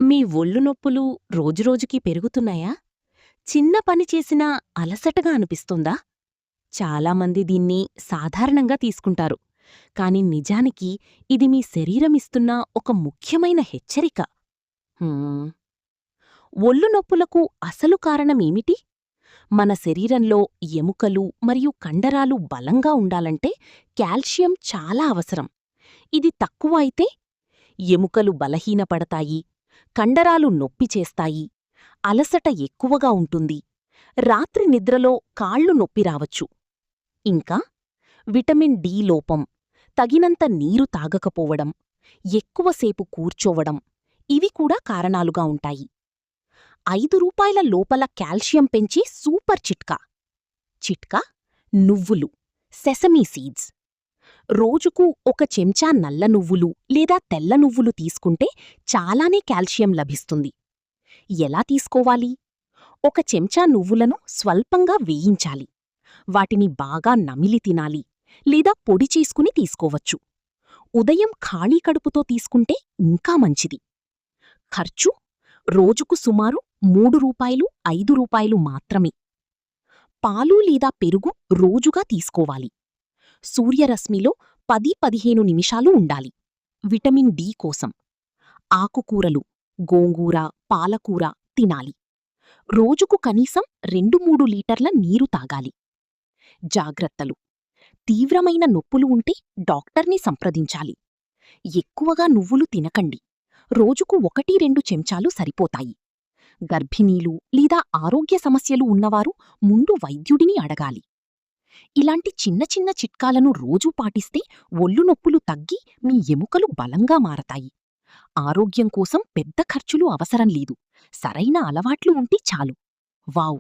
మీ ఒళ్ళు నొప్పులు రోజురోజుకీ పెరుగుతున్నాయా? చిన్న పని చేసినా అలసటగా అనిపిస్తుందా? చాలామంది దీన్ని సాధారణంగా తీసుకుంటారు. కాని నిజానికి ఇది మీ శరీరమిస్తున్న ఒక ముఖ్యమైన హెచ్చరిక. హ్మ్. ఒళ్ళు నొప్పులకు అసలు కారణమేమిటి? మన శరీరంలో ఎముకలు మరియు కండరాలు బలంగా ఉండాలంటే కాల్షియం చాలా అవసరం. ఇది తక్కువ అయితే ఎముకలు బలహీనపడతాయి, కండరాలు నొప్పి చేస్తాయి, అలసట ఎక్కువగా ఉంటుంది, రాత్రి నిద్రలో కాళ్ళు నొప్పి రావచ్చు. ఇంకా విటమిన్ డి లోపం, తగినంత నీరు తాగకపోవడం, ఎక్కువసేపు కూర్చోవడం ఇవి కూడా కారణాలుగా ఉంటాయి. రూ. 5 లోపల కాల్షియం పెంచే సూపర్ చిట్కా. చిట్కా: నువ్వులు, సెసమీ సీడ్స్. రోజుకు ఒక చెంచా నల్ల నువ్వులు లేదా తెల్ల నువ్వులు తీసుకుంటే చాలానే కాల్షియం లభిస్తుంది. ఎలా తీసుకోవాలి? ఒక చెంచా నువ్వులను స్వల్పంగా వేయించాలి. వాటిని బాగా నమిలి తినాలి లేదా పొడి చేసుకుని తీసుకోవచ్చు. ఉదయం ఖాళీ కడుపుతో తీసుకుంటే ఇంకా మంచిది. ఖర్చు: రోజుకు సుమారు రూ. 3, రూ. 5 మాత్రమే. పాలు లేదా పెరుగు రోజుగా తీసుకోవాలి. సూర్యరశ్మిలో 10-15 నిమిషాలు ఉండాలి. విటమిన్ డి కోసం ఆకుకూరలు, గోంగూర, పాలకూర తినాలి. రోజుకు కనీసం 2-3 లీటర్ల నీరు తాగాలి. జాగ్రత్తలు: తీవ్రమైన నొప్పులు ఉంటే డాక్టర్ని సంప్రదించాలి. ఎక్కువగా నువ్వులు తినకండి. రోజుకు 1-2 చెంచాలు సరిపోతాయి. గర్భిణీలు లేదా ఆరోగ్య సమస్యలు ఉన్నవారు ముందు వైద్యుడిని అడగాలి. ఇలాంటి చిన్న చిన్న చిట్కాలను రోజూ పాటిస్తే ఒళ్ళు నొప్పులు తగ్గి మీ ఎముకలు బలంగా మారతాయి. ఆరోగ్యం కోసం పెద్ద ఖర్చులు అవసరం లేదు. సరైన అలవాట్లు ఉంటే చాలు. వావ్!